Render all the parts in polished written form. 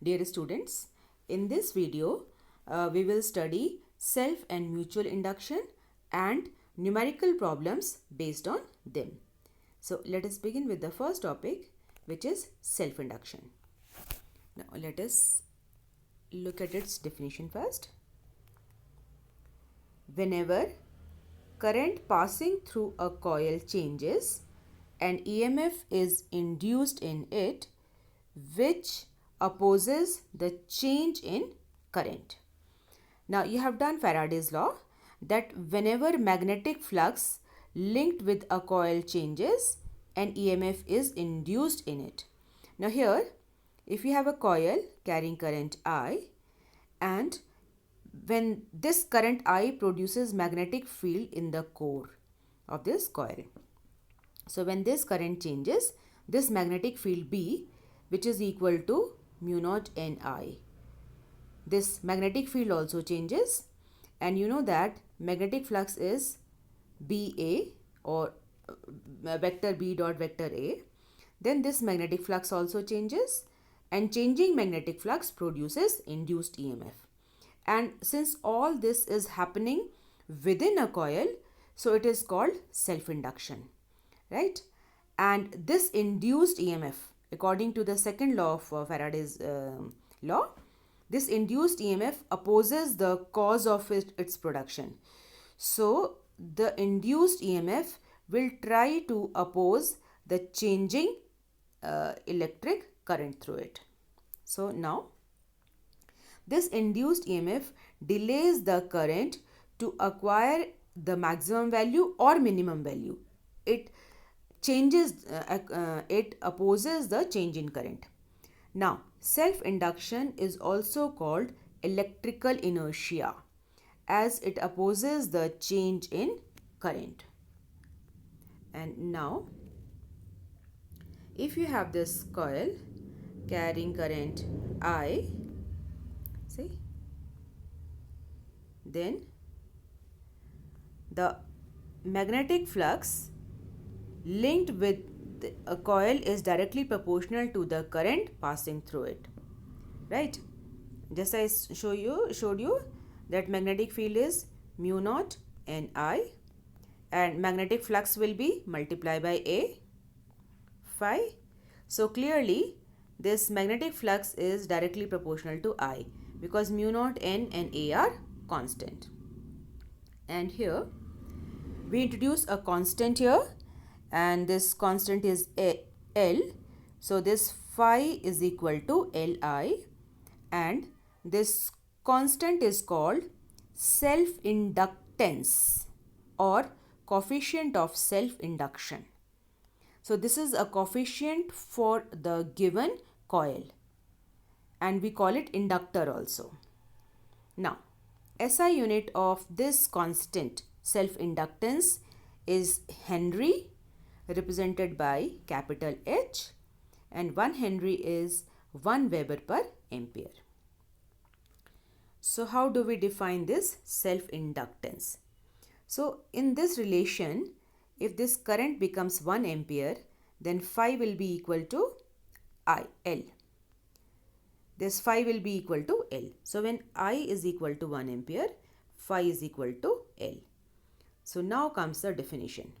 Dear students, in this video, we will study self and mutual induction and numerical problems based on them. So, let us begin with the first topic, which is self induction. Now, let us look at its definition first. Whenever current passing through a coil changes, an EMF is induced in it, which opposes the change in current. Now you have done Faraday's law that whenever magnetic flux linked with a coil changes, an EMF is induced in it. Now here, if you have a coil carrying current I, and when this current I produces magnetic field in the core of this coil. So when this current changes, this magnetic field B, which is equal to mu naught Ni. This magnetic field also changes, and you know that magnetic flux is BA or vector B dot vector A. Then this magnetic flux also changes, and changing magnetic flux produces induced EMF. And since all this is happening within a coil, so it is called self-induction, right? And this induced EMF, according to the second law of Faraday's law, this induced EMF opposes the cause of its production. So the induced EMF will try to oppose the changing electric current through it. So now this induced EMF delays the current to acquire the maximum value or minimum value. It changes, it opposes the change in current. Now, self-induction is also called electrical inertia, as it opposes the change in current. And now, if you have this coil carrying current I, see, then the magnetic flux linked with a coil is directly proportional to the current passing through it, right? Just I showed you that magnetic field is mu naught Ni, and magnetic flux will be multiplied by A phi. So clearly this magnetic flux is directly proportional to I, because mu naught N and A are constant. And here we introduce a constant here, and this constant is L. So this phi is equal to Li, and this constant is called self-inductance or coefficient of self-induction. So this is a coefficient for the given coil, and we call it inductor also. Now, SI unit of this constant self-inductance is Henry, represented by capital H, and 1 Henry is 1 Weber per ampere. So how do we define this self-inductance? So in this relation, if this current becomes 1 ampere, then phi will be equal to L. This phi will be equal to L. So when I is equal to 1 ampere, phi is equal to L. So now comes the definition.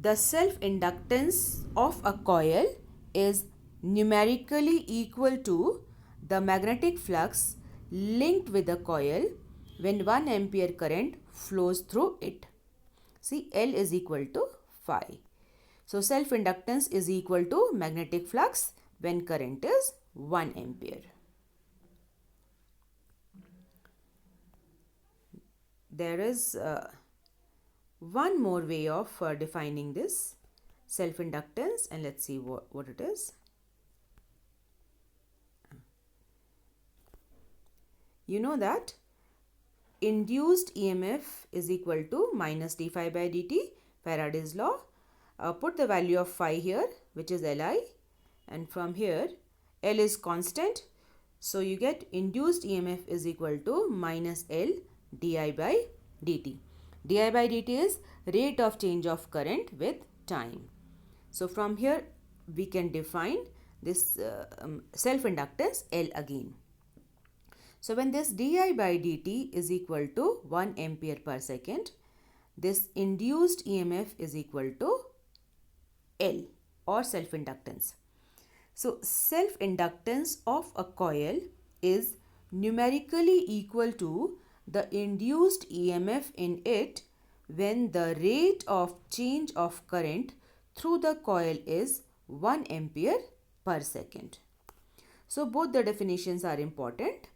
The self-inductance of a coil is numerically equal to the magnetic flux linked with the coil when 1 ampere current flows through it. See, L is equal to phi. So self-inductance is equal to magnetic flux when current is 1 ampere. There is one more way of defining this self-inductance, and let's see what it is. You know that induced EMF is equal to minus d phi by dt, Faraday's law. Put the value of phi here, which is Li, and from here L is constant, so you get induced EMF is equal to minus L di by dt. Di by dt is rate of change of current with time. So from here we can define this self-inductance L again. So when this di by dt is equal to 1 ampere per second, this induced EMF is equal to L or self-inductance. So self-inductance of a coil is numerically equal to the induced EMF in it when the rate of change of current through the coil is 1 ampere per second. So both the definitions are important.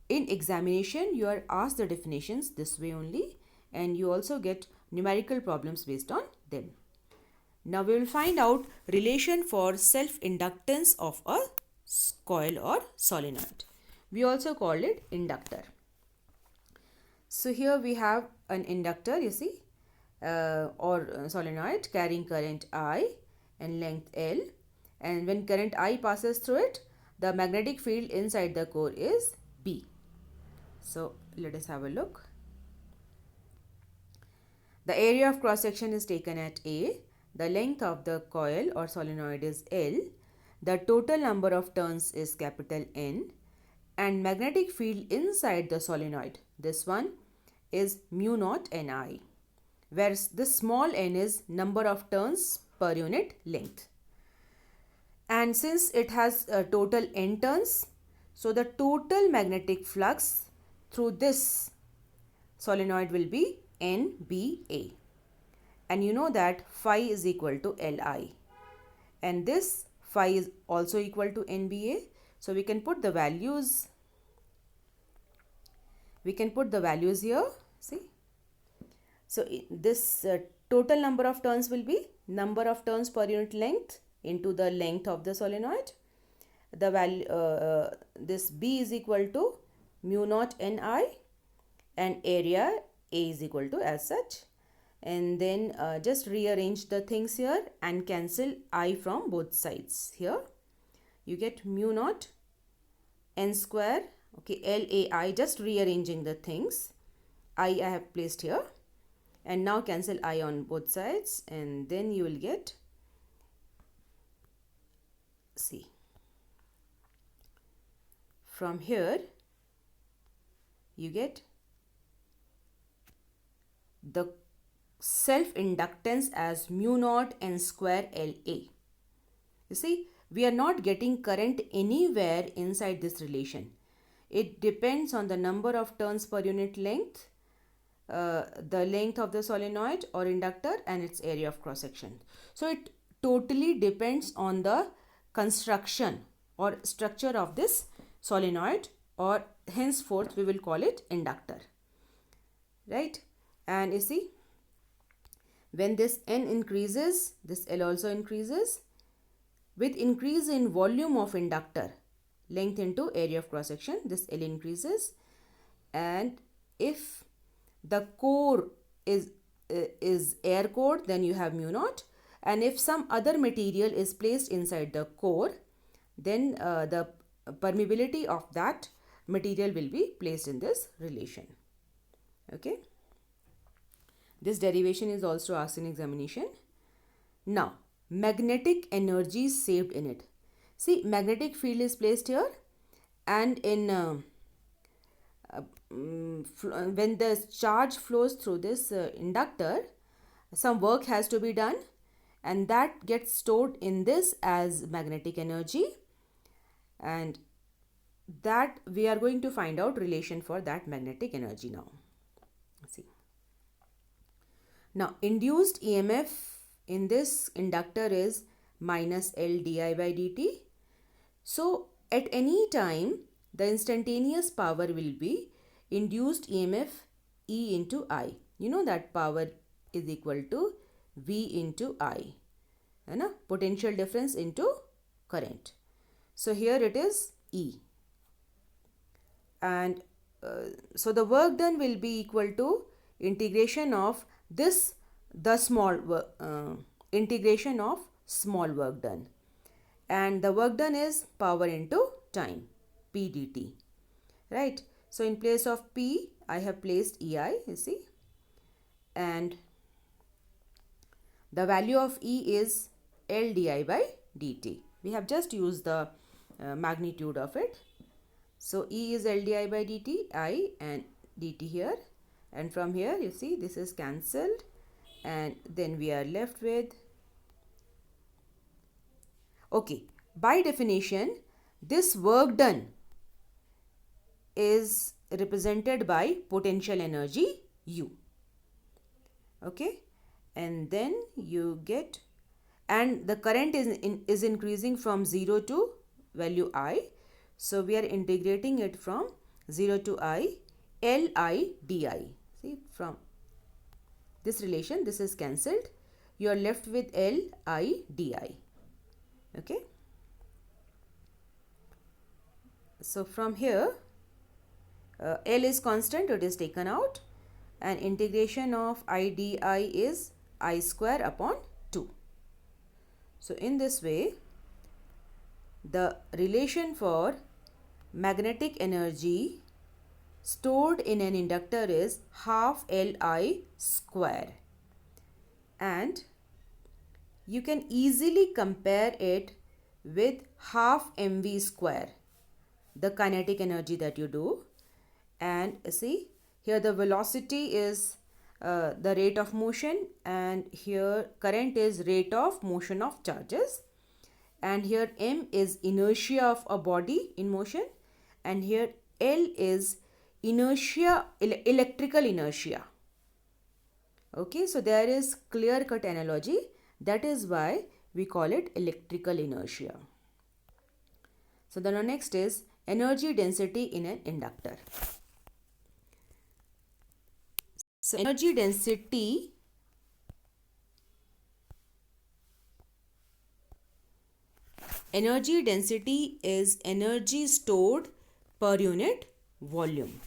In examination, you are asked the definitions this way only, and you also get numerical problems based on them. Now we will find out relation for self-inductance of a coil or solenoid. We also call it inductor. So here we have an inductor, you see, or solenoid carrying current I and length L, and when current I passes through it, the magnetic field inside the core is B. So let us have a look. The area of cross section is taken at A. The length of the coil or solenoid is L. The total number of turns is capital N. And magnetic field inside the solenoid, this one, is mu naught Ni, where this small n is number of turns per unit length. And since it has a total n turns, so the total magnetic flux through this solenoid will be NBA. And you know that phi is equal to Li. And this phi is also equal to NBA. So we can put the values. Here. See. So this total number of turns will be number of turns per unit length into the length of the solenoid. The value this B is equal to mu naught Ni, and area A is equal to as such. And then just rearrange the things here and cancel I from both sides. Here you get mu naught N square, okay, LAI, just rearranging the things. I have placed here, and now cancel I on both sides, and then you will get, see, from here you get the self-inductance as mu naught N square LA. You see, we are not getting current anywhere inside this relation. It depends on the number of turns per unit length, the length of the solenoid or inductor, and its area of cross section. So it totally depends on the construction or structure of this solenoid, or henceforth we will call it inductor, right? And you see, when this N increases, this L also increases. With increase in volume of inductor, length into area of cross section, this L increases. And if the core is air core, then you have mu naught. And if some other material is placed inside the core, then the permeability of that material will be placed in this relation. Okay. This derivation is also asked in examination. Now, magnetic energy saved in it. See, magnetic field is placed here, and in when the charge flows through this inductor, some work has to be done, and that gets stored in this as magnetic energy, and that we are going to find out relation for that magnetic energy now. See. Now, induced EMF in this inductor is minus L di by dt. So, at any time, the instantaneous power will be induced EMF E into I. You know that power is equal to V into I. Potential difference into current. So, here it is E. And so, the work done will be equal to integration of this, the small integration of small work done, and the work done is power into time, P dt, right? So in place of P, I have placed EI, you see, and The value of E is L di by dt. We have just used the magnitude of it. So E is L di by dt, I and dt here, and from here you see this is cancelled, and then we are left with, okay, by definition this work done is represented by potential energy U. Okay, and then you get, and the current is increasing from 0 to value I. So we are integrating it from 0 to I, Li di. See, from this relation this is cancelled, you are left with Li di. Okay, so from here L is constant, it is taken out, and integration of I di is I square upon 2. So in this way the relation for magnetic energy stored in an inductor is half Li square, and you can easily compare it with half mv square, the kinetic energy that you do. And see, here the velocity is the rate of motion, and here current is rate of motion of charges, and here m is inertia of a body in motion, and here L is inertia, electrical inertia. Okay, so there is clear cut analogy, that is why we call it electrical inertia. So then the next is energy density in an inductor. So energy density is energy stored per unit volume.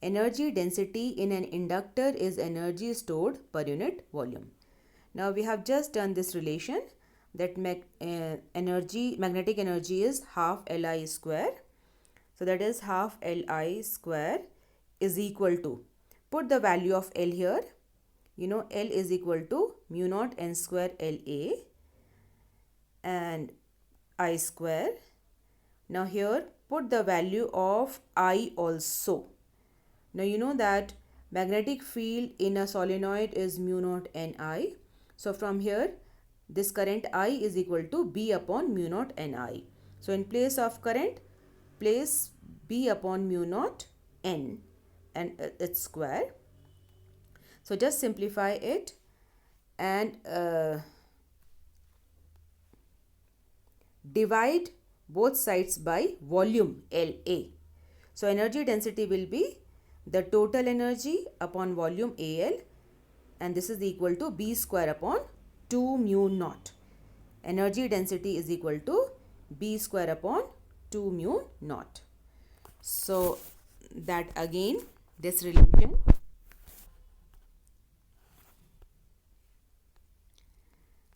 Energy density in an inductor is energy stored per unit volume. Now we have just done this relation that magnetic energy is half Li square. So that is half Li square is equal to, put the value of L here, you know L is equal to mu naught n square La and I square. Now here put the value of I also. Now you know that magnetic field in a solenoid is mu naught Ni. So from here this current I is equal to B upon mu naught Ni. So in place of current, place B upon mu naught N and its square. So just simplify it and divide both sides by volume La. So energy density will be the total energy upon volume Al, and this is equal to B square upon 2 mu naught. Energy density is equal to B square upon 2 mu naught. So that again, this relation,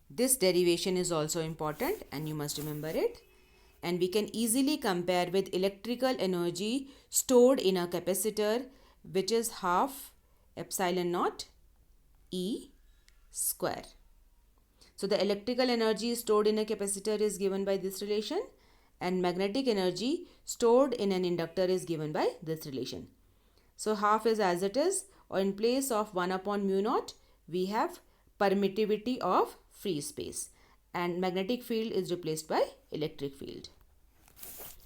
this derivation is also important and you must remember it, and we can easily compare with electrical energy stored in a capacitor, which is half epsilon naught E square. So the electrical energy stored in a capacitor is given by this relation, and magnetic energy stored in an inductor is given by this relation. So half is as it is, or in place of 1 upon mu naught we have permittivity of free space, and magnetic field is replaced by electric field.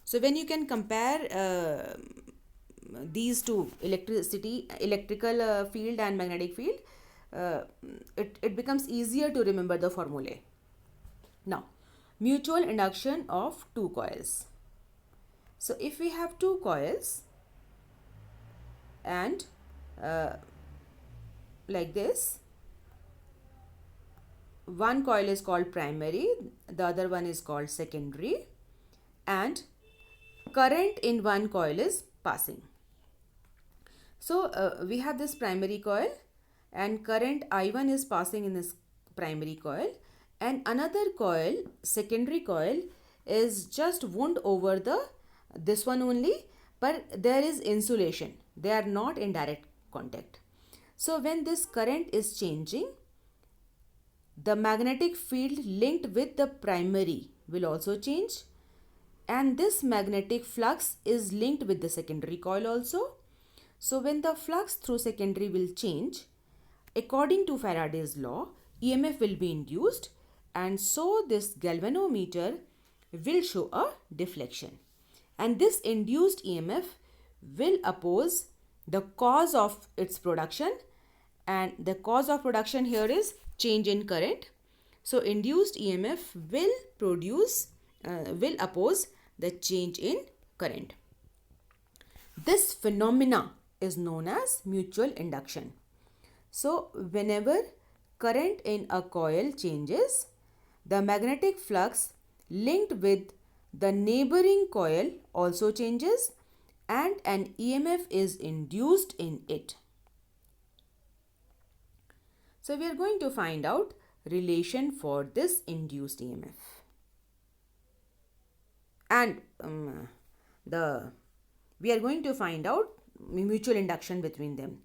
So when you can compare these two, electrical field and magnetic field, it becomes easier to remember the formulae. Now, mutual induction of two coils. So if we have two coils and like this, one coil is called primary, the other one is called secondary, and current in one coil is passing. So we have this primary coil and current I1 is passing in this primary coil, and another coil, secondary coil, is just wound over this one only, but there is insulation, they are not in direct contact. So when this current is changing, the magnetic field linked with the primary will also change, and this magnetic flux is linked with the secondary coil also. So when the flux through secondary will change, according to Faraday's law, EMF will be induced, and so this galvanometer will show a deflection. And this induced EMF will oppose the cause of its production, and the cause of production here is change in current. So induced EMF will oppose the change in current. This phenomena is known as mutual induction. So whenever current in a coil changes, the magnetic flux linked with the neighboring coil also changes, and an EMF is induced in it. So we are going to find out relation for this induced EMF and we are going to find out mutual induction between them.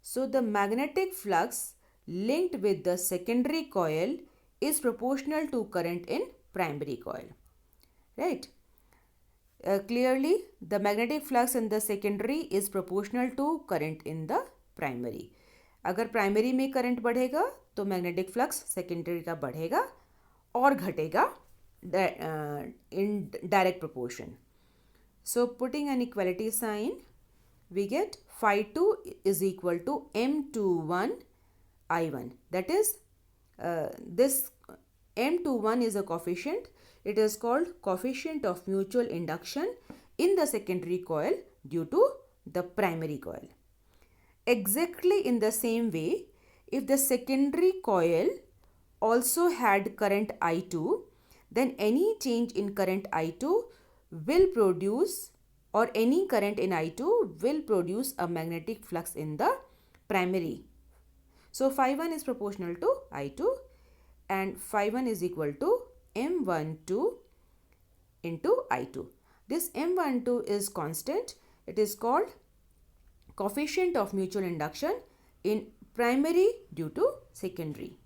So the magnetic flux linked with the secondary coil is proportional to current in primary coil, right? Clearly the magnetic flux in the secondary is proportional to current in the primary. अगर primary में current बढ़ेगा तो magnetic flux secondary का बढ़ेगा और घटेगा in direct proportion. So putting an equality sign, we get phi 2 is equal to M21 I1. That is, this M21 is a coefficient. It is called coefficient of mutual induction in the secondary coil due to the primary coil. Exactly in the same way, if the secondary coil also had current I2, then any change in current I2 will produce, or any current in I2 will produce a magnetic flux in the primary. So phi 1 is proportional to I2, and phi 1 is equal to M12 into I2. This M12 is constant. It is called coefficient of mutual induction in primary due to secondary,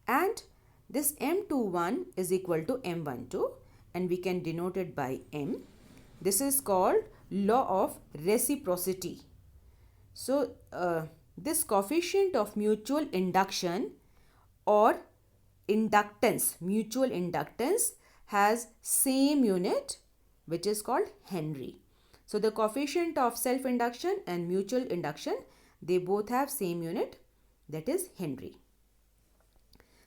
and this M21 is equal to M12, and we can denote it by M. This is called law of reciprocity. So this coefficient of mutual induction or inductance, mutual inductance, has same unit which is called Henry. So the coefficient of self-induction and mutual induction, they both have same unit, that is Henry.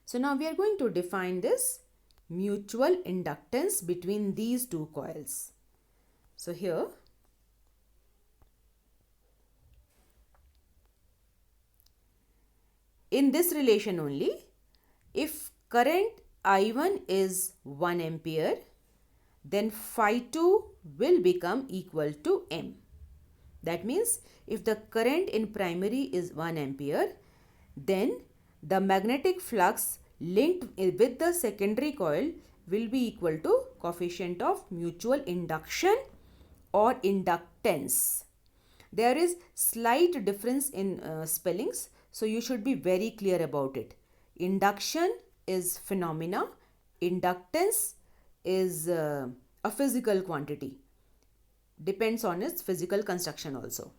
So now we are going to define this mutual inductance between these two coils. So here, in this relation only, if current I1 is 1 ampere, then phi 2 will become equal to M. That means if the current in primary is 1 ampere, then the magnetic flux linked with the secondary coil will be equal to coefficient of mutual induction or inductance. There is slight difference in spellings, so you should be very clear about it. Induction is phenomena, inductance is a physical quantity, depends on its physical construction also.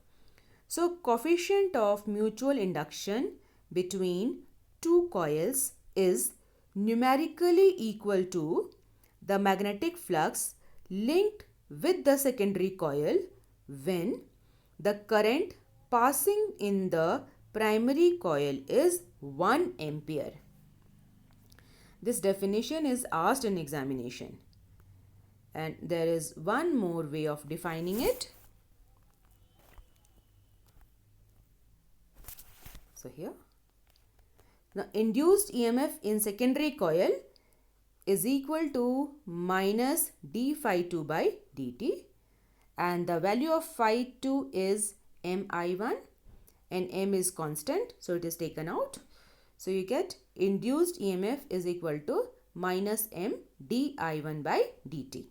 So coefficient of mutual induction between two coils is numerically equal to the magnetic flux linked with the secondary coil when the current passing in the primary coil is 1 ampere. This definition is asked in examination, and there is one more way of defining it. So here, now induced EMF in secondary coil is equal to minus d phi 2 by dt, and the value of phi 2 is mi1 and m is constant, so it is taken out. So you get induced EMF is equal to minus m di1 by dt.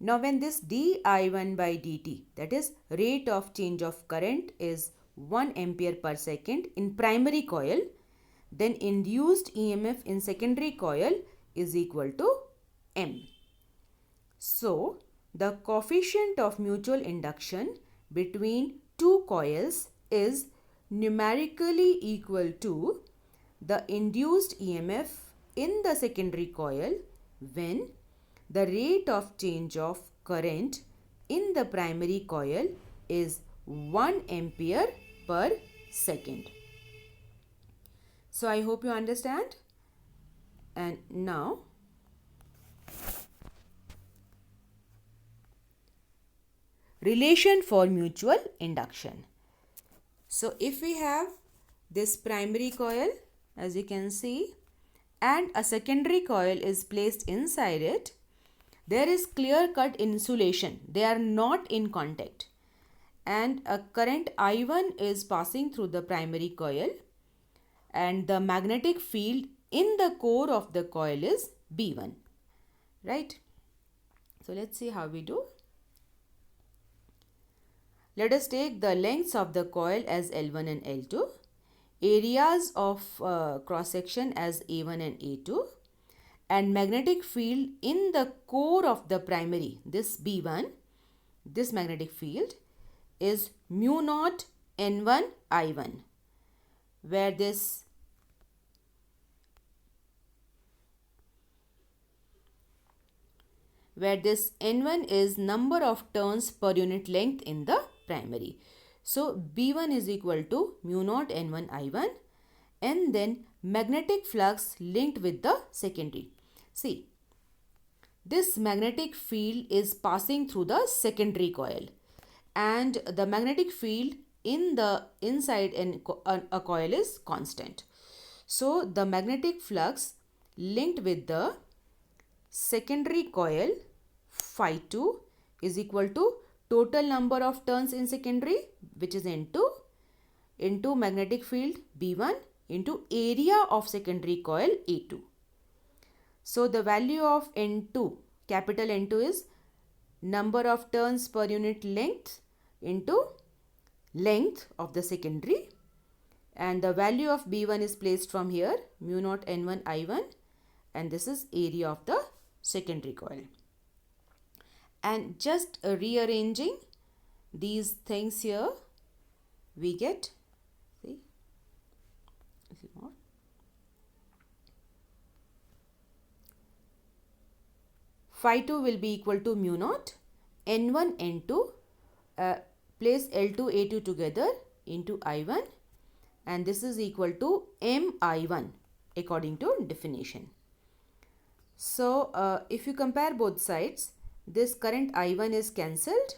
Now when this di1 by dt, that is rate of change of current, is 1 ampere per second in primary coil, then induced EMF in secondary coil is equal to M. So, the coefficient of mutual induction between two coils is numerically equal to the induced EMF in the secondary coil when the rate of change of current in the primary coil is 1 ampere per second. So I hope you understand. And now relation for mutual induction. So if we have this primary coil, as you can see, and a secondary coil is placed inside it, there is clear cut insulation. They are not in contact. And a current I1 is passing through the primary coil, and the magnetic field in the core of the coil is B1. Right? So let's see how we do. Let us take the lengths of the coil as L1 and L2, areas of cross section as A1 and A2, and magnetic field in the core of the primary, this B1, this magnetic field is mu naught N1 I1, where this N1 is number of turns per unit length in the primary. So B1 is equal to mu naught N1 I1, and then magnetic flux linked with the secondary. See, this magnetic field is passing through the secondary coil, and the magnetic field in the inside a coil is constant. So the magnetic flux linked with the secondary coil phi 2 is equal to total number of turns in secondary, which is N2, into magnetic field B1 into area of secondary coil A2. So the value of N2, capital N2, is number of turns per unit length into length of the secondary, and the value of B1 is placed from here, mu naught N1 I1, and this is area of the secondary coil. And just rearranging these things here, we get, see, phi 2 will be equal to mu naught N1 N2, place L2 A2 together into I1, and this is equal to M I1 according to definition. So if you compare both sides, this current I1 is cancelled,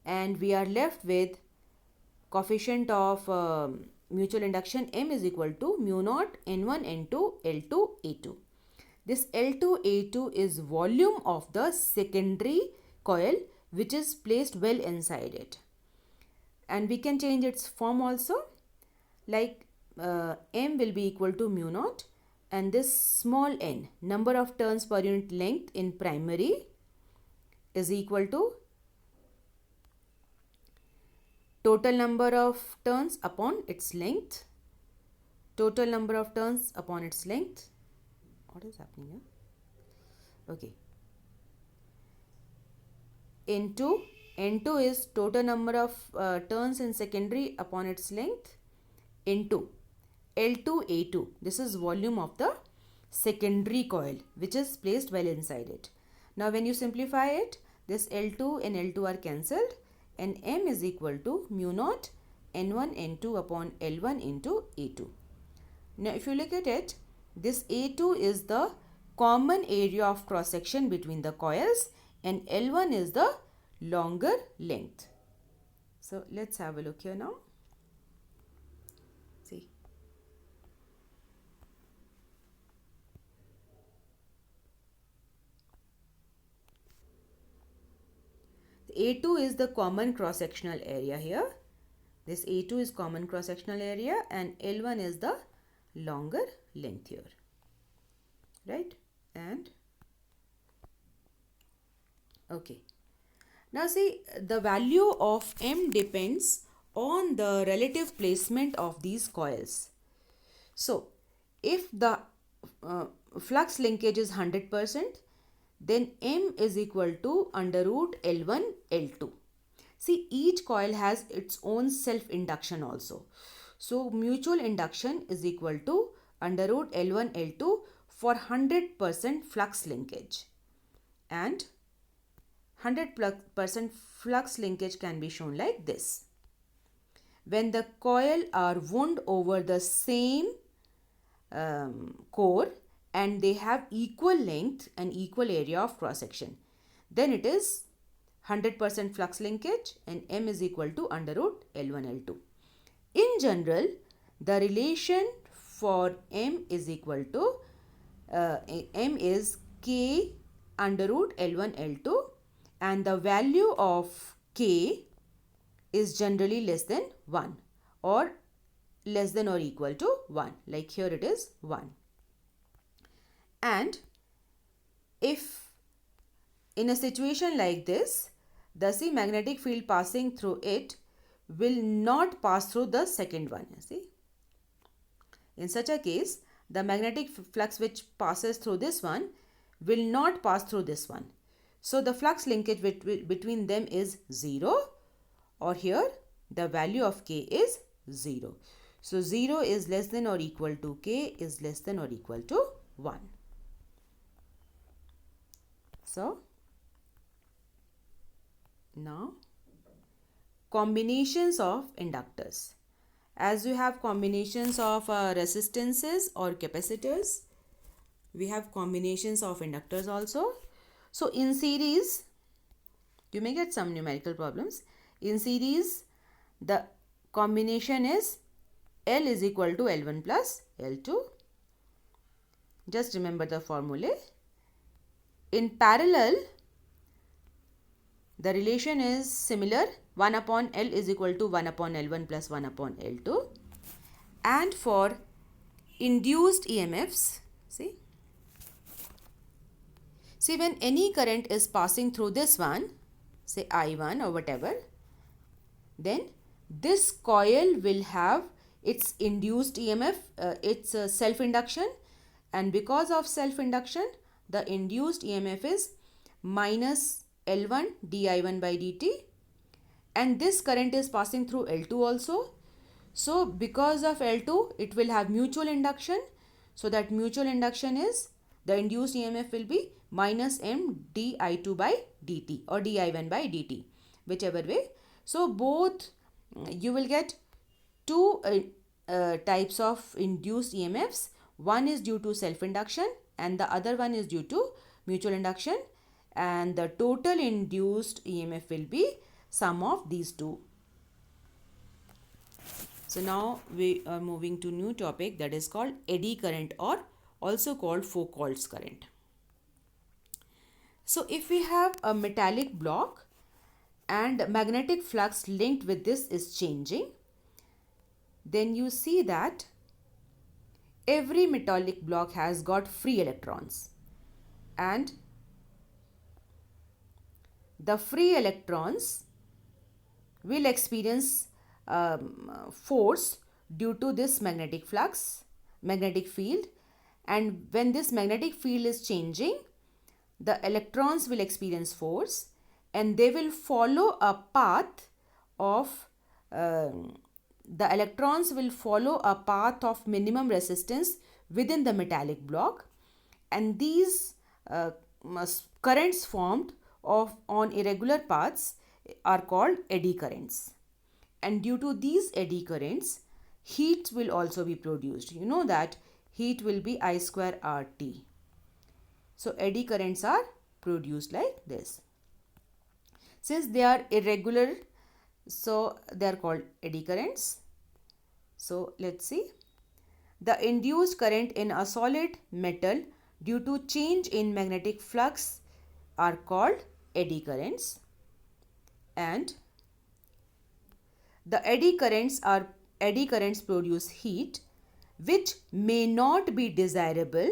and we are left with coefficient of mutual induction M is equal to mu naught N1 N2 L2 A2. This L2 A2 is volume of the secondary coil, which is placed well inside it. And we can change its form also, like M will be equal to mu naught, and this small n, number of turns per unit length in primary, is equal to total number of turns upon its length. Total number of turns upon its length. What is happening here? Okay. N2 is total number of turns in secondary upon its length into L2 A2. This is volume of the secondary coil, which is placed well inside it. Now when you simplify it, this L2 and L2 are cancelled, and M is equal to mu naught N1 N2 upon L1 into A2. Now if you look at it, this A2 is the common area of cross section between the coils, and L1 is the longer length. So let's have a look here now. See. A2 is the common cross sectional area here. This A2 is common cross sectional area, and L1 is the longer length here. Right? And okay. Now see, the value of M depends on the relative placement of these coils. So, if the flux linkage is 100%, then M is equal to under root L1 L2. See, each coil has its own self induction also. So, mutual induction is equal to under root L1 L2 for 100% flux linkage. And 100% flux linkage can be shown like this. When the coil are wound over the same core and they have equal length and equal area of cross section, then it is 100% flux linkage and M is equal to under root L1 L2. In general, the relation for M is equal to M is K under root L1 L2, and the value of K is generally less than 1 or less than or equal to 1, like here it is 1. And if in a situation like this, the magnetic field passing through it will not pass through the second one. See, in such a case, the magnetic flux which passes through this one will not pass through this one. So the flux linkage between them is 0, or here the value of K is 0. So 0 is less than or equal to K is less than or equal to 1. So now combinations of inductors. As you have combinations of resistances or capacitors, we have combinations of inductors also. So in series, you may get some numerical problems. In series, the combination is L is equal to L1 plus L2. Just remember the formulae. In parallel, the relation is similar. 1 upon L is equal to 1 upon L1 plus 1 upon L2. And for induced EMFs, see when any current is passing through this one, say I1 or whatever, then this coil will have its induced EMF, its self-induction, and because of self-induction, the induced EMF is minus L1 di1 by dt, and this current is passing through L2 also. So because of L2, it will have mutual induction. So that mutual induction is, the induced EMF will be minus M di2 by dt or di1 by dt, whichever way. So both, you will get two types of induced EMFs. One is due to self-induction and the other one is due to mutual induction, and the total induced EMF will be sum of these two. So now we are moving to new topic, that is called eddy current, or also called Foucault's current. So if we have a metallic block and magnetic flux linked with this is changing, then you see that every metallic block has got free electrons, and the free electrons will experience force due to this magnetic field, and when this magnetic field is changing, the electrons will experience force and they will follow a path of the electrons will follow a path of minimum resistance within the metallic block, and these currents formed on irregular paths are called eddy currents. And due to these eddy currents, heat will also be produced. You know that heat will be I square RT. So eddy currents are produced like this. Since they are irregular, so they are called eddy currents. So let's see. The induced current in a solid metal due to change in magnetic flux are called eddy currents, and the eddy currents produce heat which may not be desirable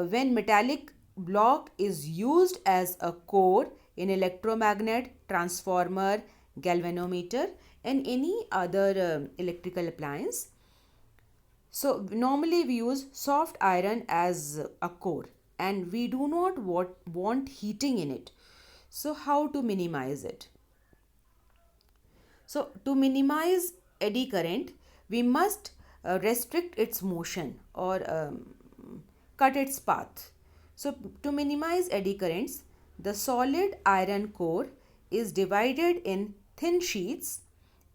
when metallic block is used as a core in electromagnet, transformer, galvanometer, and any other electrical appliance. So normally we use soft iron as a core and we do not want heating in it. So how to minimize it? So to minimize eddy current, we must restrict its motion or cut its path. So to minimize eddy currents, the solid iron core is divided in thin sheets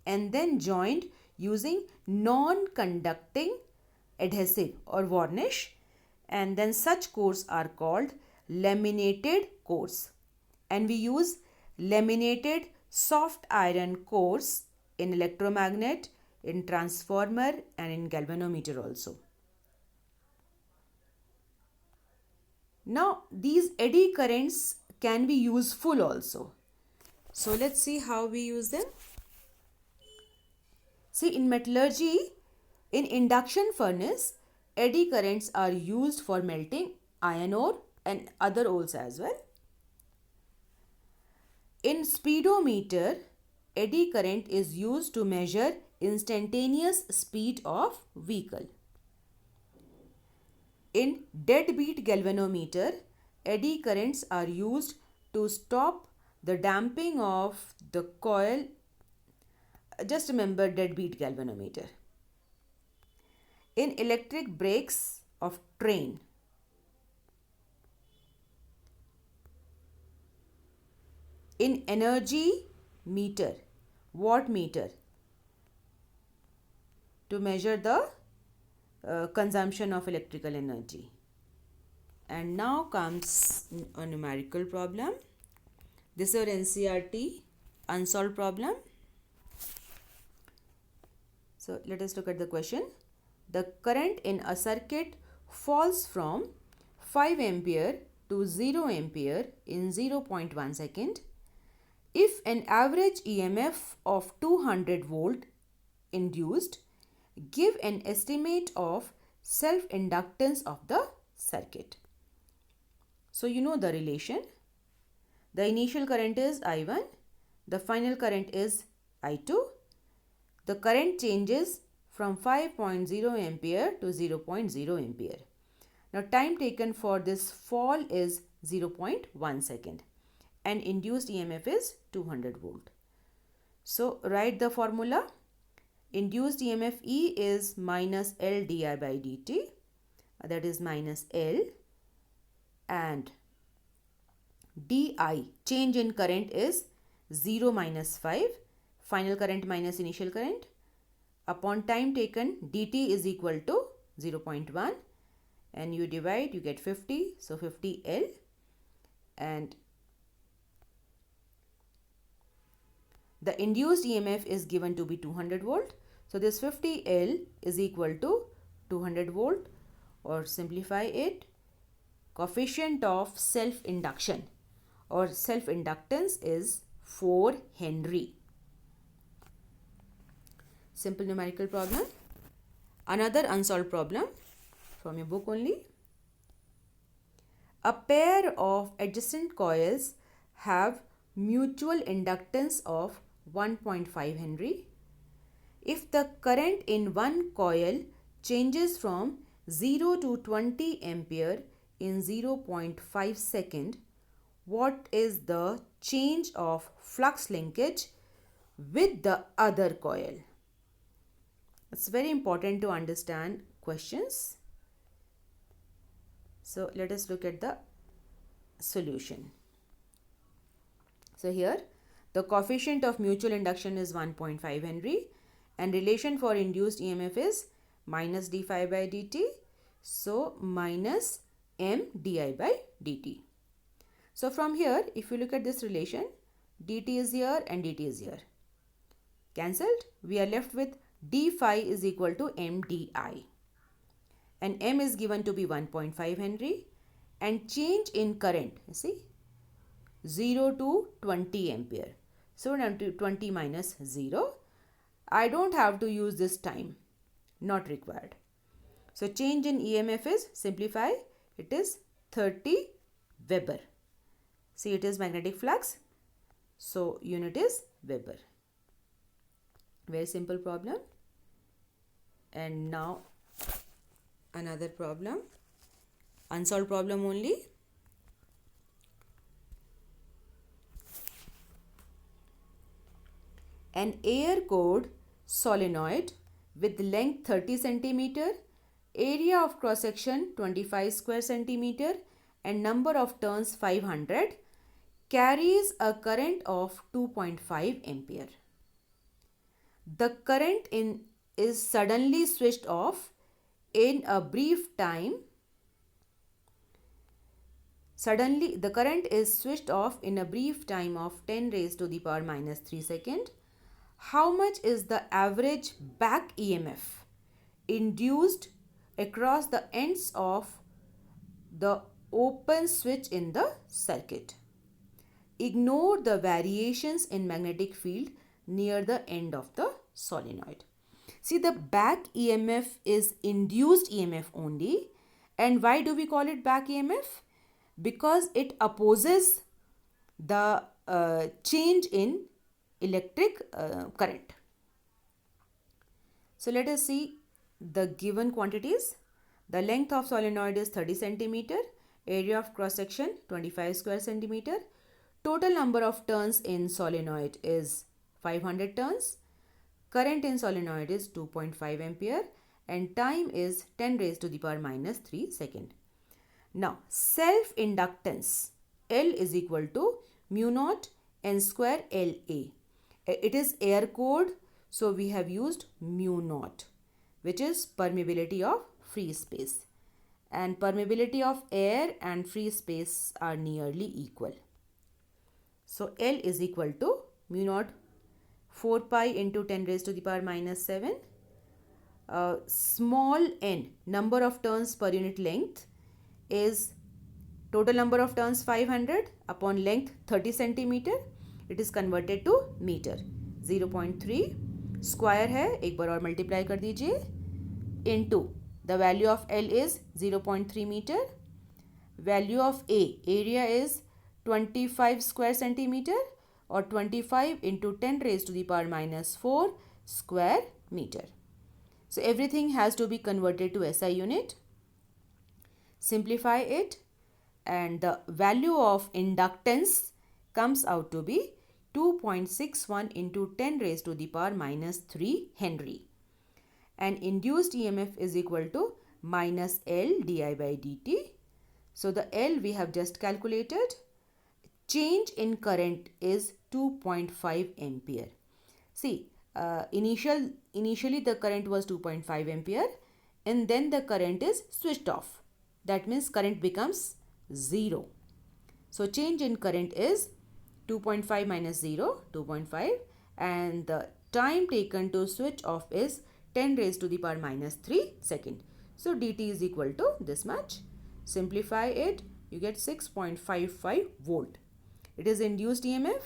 and then joined using non-conducting adhesive or varnish, and then such cores are called laminated cores, and we use laminated soft iron cores in electromagnet, in transformer and in galvanometer also. Now these eddy currents can be useful also. So let's see how we use them. See, in metallurgy, in induction furnace, eddy currents are used for melting iron ore and other ores as well. In speedometer, eddy current is used to measure instantaneous speed of vehicle. In deadbeat galvanometer, eddy currents are used to stop the damping of the coil. Just remember deadbeat galvanometer. In electric brakes of train, in energy meter, watt meter, to measure the consumption of electrical energy. And now comes a numerical problem. This is your NCERT unsolved problem. So let us look at the question. The current in a circuit falls from 5 ampere to 0 ampere in 0.1 second. If an average EMF of 200 volt induced, give an estimate of self-inductance of the circuit. So you know the relation. The initial current is I1, the final current is I2. The current changes from 5.0 ampere to 0.0 ampere. Now time taken for this fall is 0.1 second and induced EMF is 200 volt. So write the formula. Induced EMF E is minus L di by dt, that is minus L, and di, change in current, is 0 minus 5, final current minus initial current, upon time taken dt is equal to 0.1 and you divide, you get 50, so 50 L, and the induced EMF is given to be 200 volt. So this 50 L is equal to 200 volt, or simplify it, coefficient of self-induction or self-inductance is 4 Henry. Simple numerical problem. Another unsolved problem from your book only. A pair of adjacent coils have mutual inductance of 1.5 Henry. If the current in one coil changes from 0 to 20 ampere in 0.5 second, what is the change of flux linkage with the other coil? It's very important to understand questions. So let us look at the solution. So here the coefficient of mutual induction is 1.5 Henry and relation for induced EMF is minus d phi by dt. So minus m di by dt. So from here, if you look at this relation, dt is here and dt is here. Cancelled. We are left with d phi is equal to m di. And m is given to be 1.5 Henry. And change in current, you see, 0 to 20 ampere. So now to 20 minus 0. I don't have to use this time. Not required. So change in EMF is, simplify, it is 30 Weber. See, it is magnetic flux. So unit is Weber. Very simple problem. And now another problem, unsolved problem only. An air-cooled solenoid with length 30 centimeter, area of cross section 25 square centimeter and number of turns 500 carries a current of 2.5 ampere. The current is suddenly switched off in a brief time. Suddenly, the current is switched off in a brief time of 10 raised to the power minus 3 second. How much is the average back EMF induced across the ends of the open switch in the circuit? Ignore the variations in magnetic field near the end of the solenoid. See, the back EMF is induced EMF only. And why do we call it back EMF? Because it opposes the change in electric current. So let us see the given quantities. The length of solenoid is 30 centimeter, area of cross section 25 square centimeter. Total number of turns in solenoid is 500 turns. Current in solenoid is 2.5 ampere and time is 10 raised to the power minus 3 second. Now, self-inductance L is equal to mu naught N square LA. It is air cooled, so we have used mu naught, which is permeability of free space. And permeability of air and free space are nearly equal. So, L is equal to mu naught 4 pi into 10 raised to the power minus 7. Small n, number of turns per unit length, is total number of turns 500 upon length 30 centimeter. It is converted to meter. 0.3 square है, एक बार और multiply कर दीजिए, into the value of L is 0.3 meter. Value of A, area is 25 square centimeter or 25 into 10 raised to the power minus 4 square meter. So everything has to be converted to SI unit. Simplify it and the value of inductance comes out to be 2.61 into 10 raised to the power minus 3 Henry. And induced EMF is equal to minus L di by dt. So the L we have just calculated. Change in current is 2.5 ampere. See, initially the current was 2.5 ampere and then the current is switched off. That means current becomes 0. So change in current is 2.5 minus 0, 2.5, and the time taken to switch off is 10 raised to the power minus 3 second. So dt is equal to this much. Simplify it, you get 6.55 volt. It is induced EMF.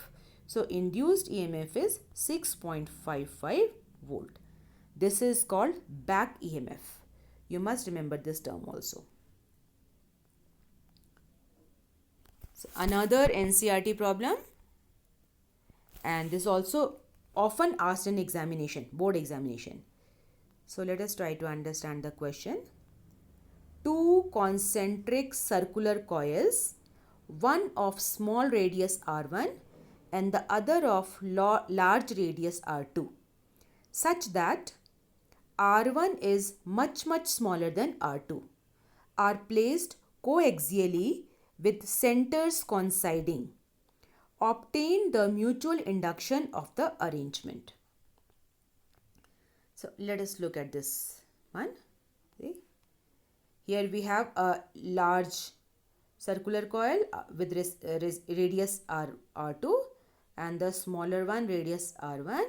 So induced EMF is 6.55 volt. This is called back EMF. You must remember this term also. So another NCERT problem, and this also often asked in examination, board examination. So let us try to understand the question. Two concentric circular coils, one of small radius R1 and the other of large radius R2, such that R1 is much smaller than R2, are placed coaxially with centers coinciding. Obtain the mutual induction of the arrangement. So let us look at this one. See? Here we have a large circular coil with radius R2 and the smaller one radius R1,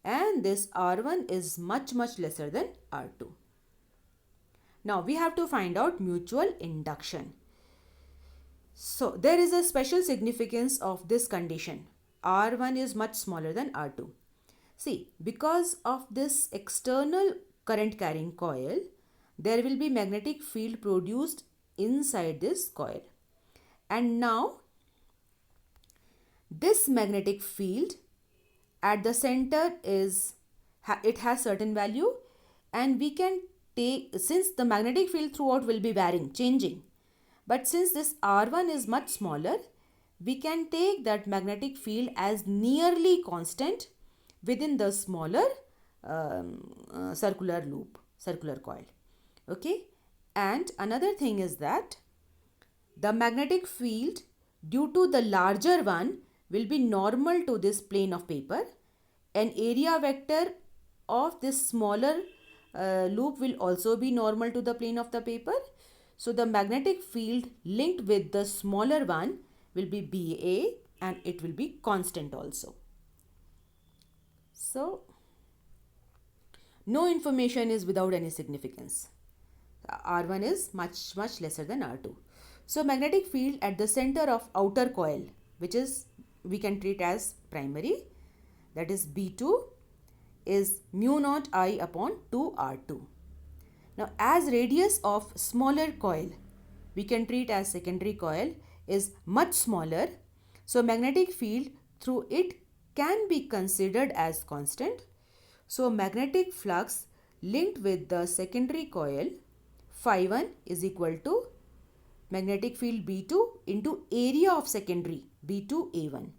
and this R1 is much lesser than R2. Now we have to find out mutual induction. So there is a special significance of this condition. R1 is much smaller than R2. See, because of this external current carrying coil, there will be magnetic field produced inside this coil. And now this magnetic field at the center is it has certain value, and we can take, since the magnetic field throughout will be varying, changing, but since this R1 is much smaller, we can take that magnetic field as nearly constant within the smaller circular loop, circular coil. Okay, and another thing is that the magnetic field due to the larger one will be normal to this plane of paper, and area vector of this smaller loop will also be normal to the plane of the paper. So the magnetic field linked with the smaller one will be BA, and it will be constant also. So no information is without any significance. R1 is much lesser than R2. So magnetic field at the center of outer coil, which is we can treat as primary, that is B2, is mu naught I upon 2 R2. Now as radius of smaller coil, we can treat as secondary coil, is much smaller, so magnetic field through it can be considered as constant. So magnetic flux linked with the secondary coil phi 1 is equal to magnetic field B2 into area of secondary B2A1,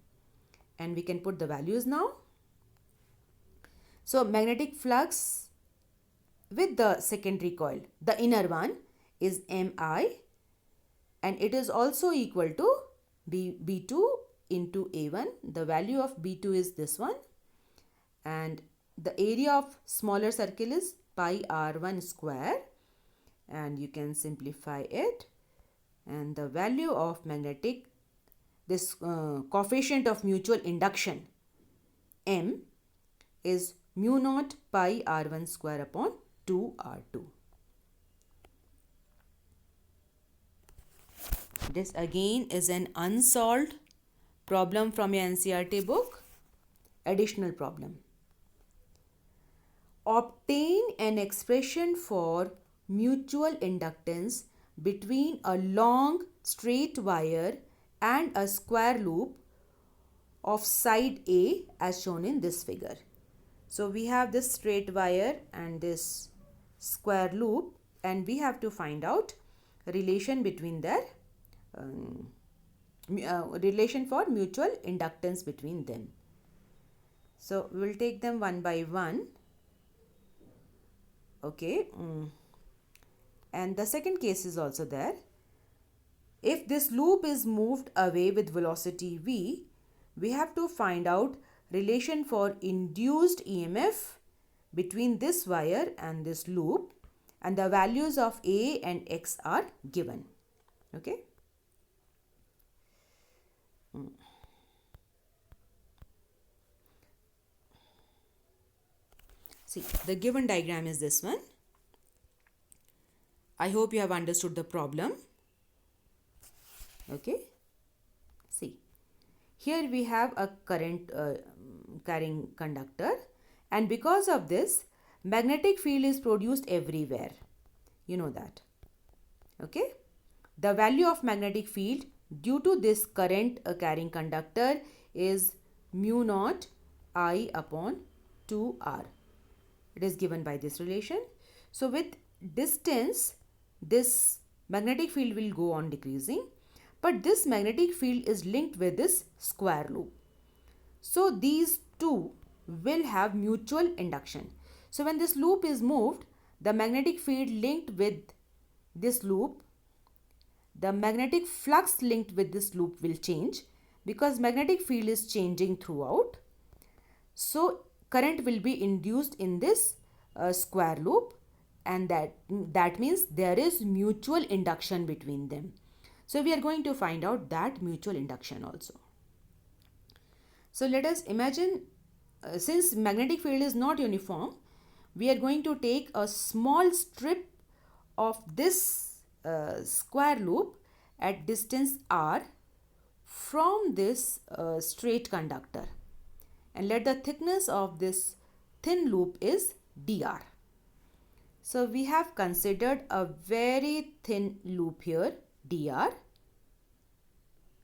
and we can put the values now. So magnetic flux with the secondary coil, the inner one, is Mi, and it is also equal to B2 into A1. The value of B2 is this one, and the area of smaller circle is pi R1 square, and you can simplify it, and the value of magnetic, this coefficient of mutual induction M, is mu naught pi R1 square upon 2 R2. This again is an unsolved problem from your NCERT book. Additional problem. Obtain an expression for mutual inductance between a long straight wire and a square loop of side A as shown in this figure. So we have this straight wire and this square loop, and we have to find out relation between their relation for mutual inductance between them. So we will take them one by one. Okay, and the second case is also there. If this loop is moved away with velocity v, we have to find out relation for induced EMF between this wire and this loop, and the values of A and X are given. Okay. See, the given diagram is this one. I hope you have understood the problem. Okay. See, here we have a current carrying conductor, and because of this, magnetic field is produced everywhere. You know that. Okay. The value of magnetic field due to this current carrying conductor is mu naught I upon 2R. It is given by this relation. So with distance, this magnetic field will go on decreasing, but this magnetic field is linked with this square loop. So these two will have mutual induction. So when this loop is moved, the magnetic field linked with this loop, the magnetic flux linked with this loop will change, because magnetic field is changing throughout. So current will be induced in this square loop, and that means there is mutual induction between them. So we are going to find out that mutual induction also. So let us imagine, since magnetic field is not uniform, we are going to take a small strip of this square loop at distance r from this straight conductor, and let the thickness of this thin loop is dr. So we have considered a very thin loop here, dr.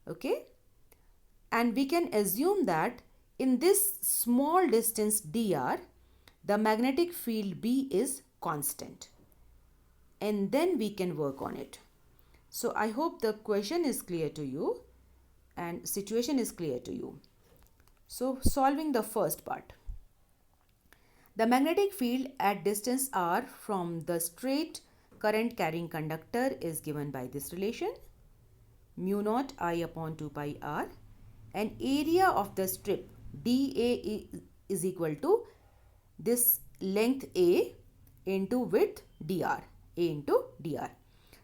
Okay, and we can assume that in this small distance dr, the magnetic field B is constant, and then we can work on it. So I hope the question is clear to you and situation is clear to you. So solving the first part. The magnetic field at distance r from the straight current carrying conductor is given by this relation, mu naught I upon 2 pi r, and area of the strip dA is equal to this length A into width dr, A into dr.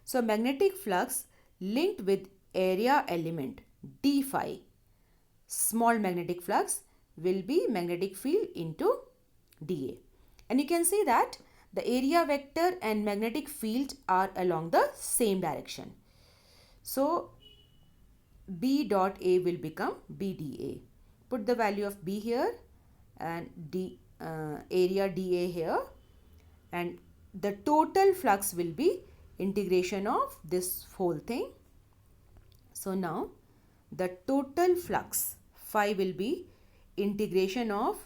So magnetic flux linked with area element d phi, small magnetic flux, will be magnetic field into dA. And you can see that the area vector and magnetic field are along the same direction. So B dot A will become B dA. Put the value of B here and area dA here, and the total flux will be integration of this whole thing. So now the total flux phi will be integration of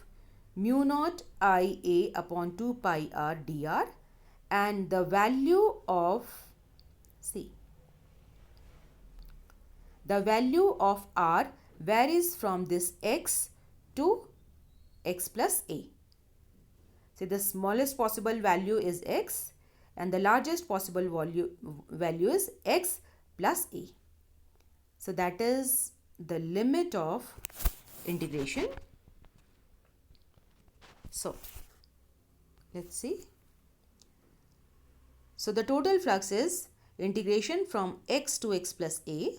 mu naught IA upon 2 pi r dr, and the value of, see, the value of r varies from this x to x plus a. See, the smallest possible value is x and the largest possible value is x plus a. So that is the limit of integration. So let's see. So the total flux is integration from x to x plus a,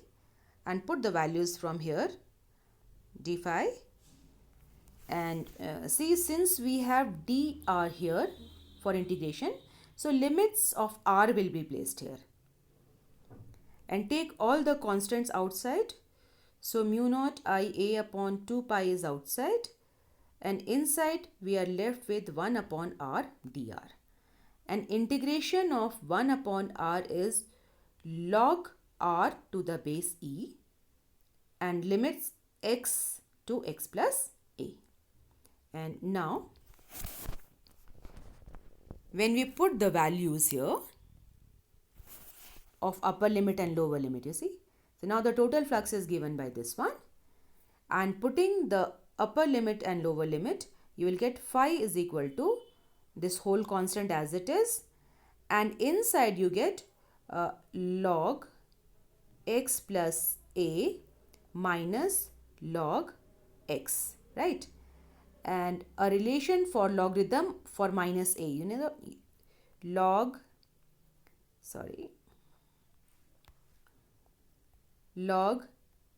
and put the values from here d phi, and see, since we have dr here for integration, so limits of r will be placed here, and take all the constants outside. So mu naught IA upon 2 pi is outside, and inside we are left with 1 upon r dr, and integration of 1 upon r is log r to the base e, and limits x to x plus a. And now when we put the values here of upper limit and lower limit, you see, so now the total flux is given by this one, and putting the upper limit and lower limit, you will get phi is equal to this whole constant as it is, and inside you get log x plus a minus log x, right? And a relation for logarithm for minus a, you know, log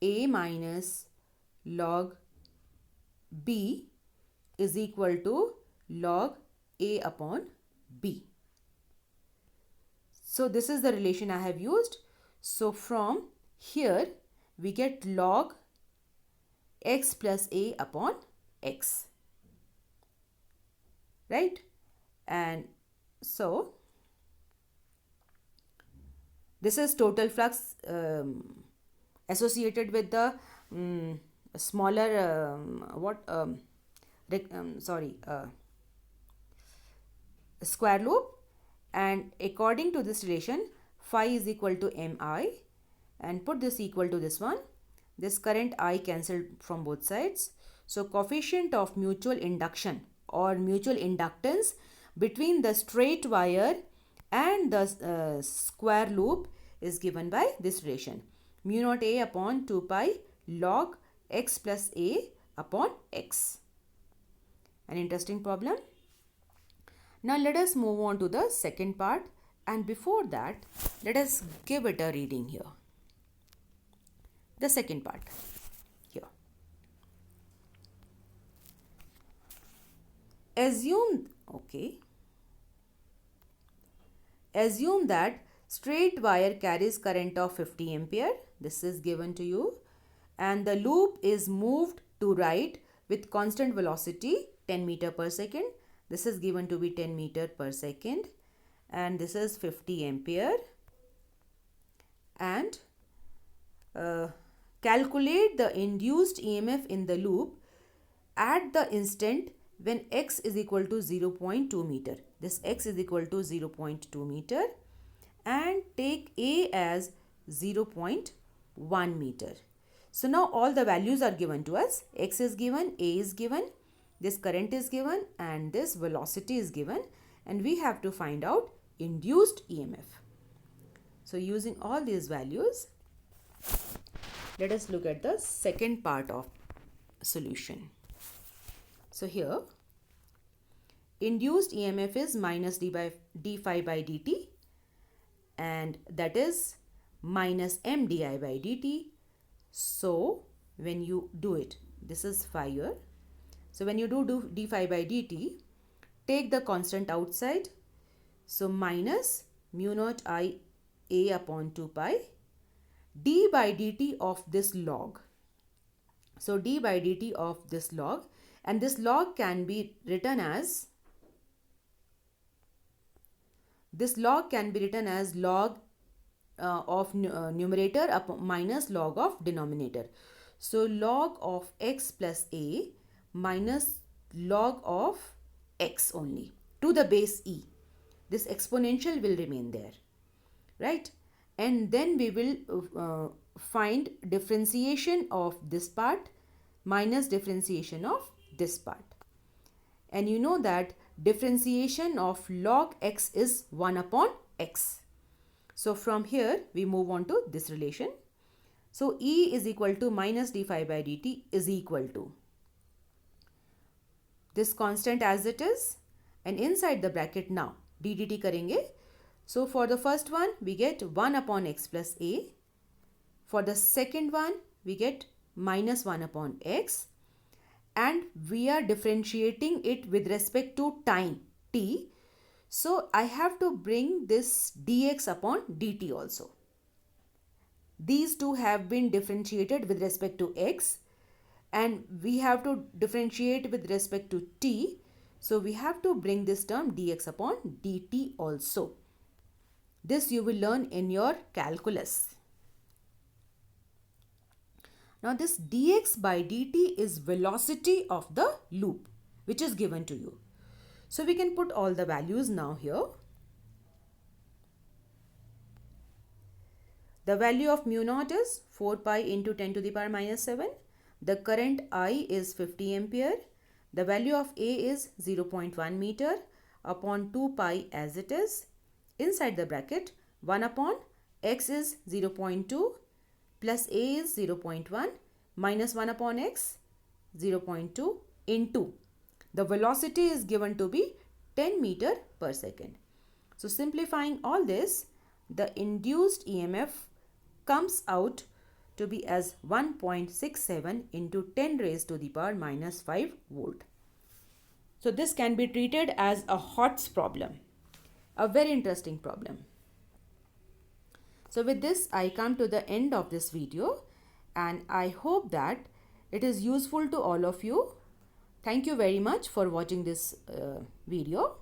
a minus log b is equal to log a upon b. So this is the relation I have used. So from here we get log x plus a upon x, right? And so this is total flux associated with the smaller square loop, and according to this relation phi is equal to mi, and put this equal to this one. This current I cancelled from both sides. So coefficient of mutual induction or mutual inductance between the straight wire and the square loop is given by this relation, mu naught a upon 2 pi log x plus a upon x. An interesting problem. Now let us move on to the second part, and before that let us give it a reading here. The second part here. Assume that straight wire carries current of 50 ampere. This is given to you, and the loop is moved to right with constant velocity 10 meter per second. This is given to be 10 meter per second, and this is 50 ampere. And calculate the induced EMF in the loop at the instant when x is equal to 0.2 meter. This x is equal to 0.2 meter and take A as 0.1 meter. So now all the values are given to us. X is given, A is given, this current is given and this velocity is given, and we have to find out induced EMF. So using all these values, let us look at the second part of solution. So here induced EMF is minus d phi by dt, and that is minus m di by dt. So when you do it, this is phi here. So when you do d phi by dt, take the constant outside. So minus mu naught I a upon 2 pi d by dt of this log. So d by dt of this log, and this log can be written as log of numerator upon minus log of denominator. So log of x plus a minus log of x only to the base e. This exponential will remain there, right? And then we will find differentiation of this part minus differentiation of this part. And you know that differentiation of log x is 1 upon x. So from here we move on to this relation. So E is equal to minus d phi by dt is equal to this constant as it is, and inside the bracket now ddt karenge. So for the first one we get 1 upon x plus a. For the second one we get minus 1 upon x, and we are differentiating it with respect to time t. So I have to bring this dx upon dt also. These two have been differentiated with respect to x, and we have to differentiate with respect to t. So we have to bring this term dx upon dt also. This you will learn in your calculus. Now this dx by dt is velocity of the loop which is given to you. So we can put all the values now here. The value of mu naught is 4 pi into 10 to the power minus 7. The current I is 50 ampere. The value of A is 0.1 meter upon 2 pi as it is. Inside the bracket 1 upon x is 0.2 plus A is 0.1 minus 1 upon x 0.2 into the velocity is given to be 10 meter per second. So simplifying all this, the induced EMF comes out to be as 1.67 into 10 raised to the power minus 5 volt. So this can be treated as a HOTS problem, a very interesting problem. So with this I come to the end of this video, and I hope that it is useful to all of you. Thank you very much for watching this video.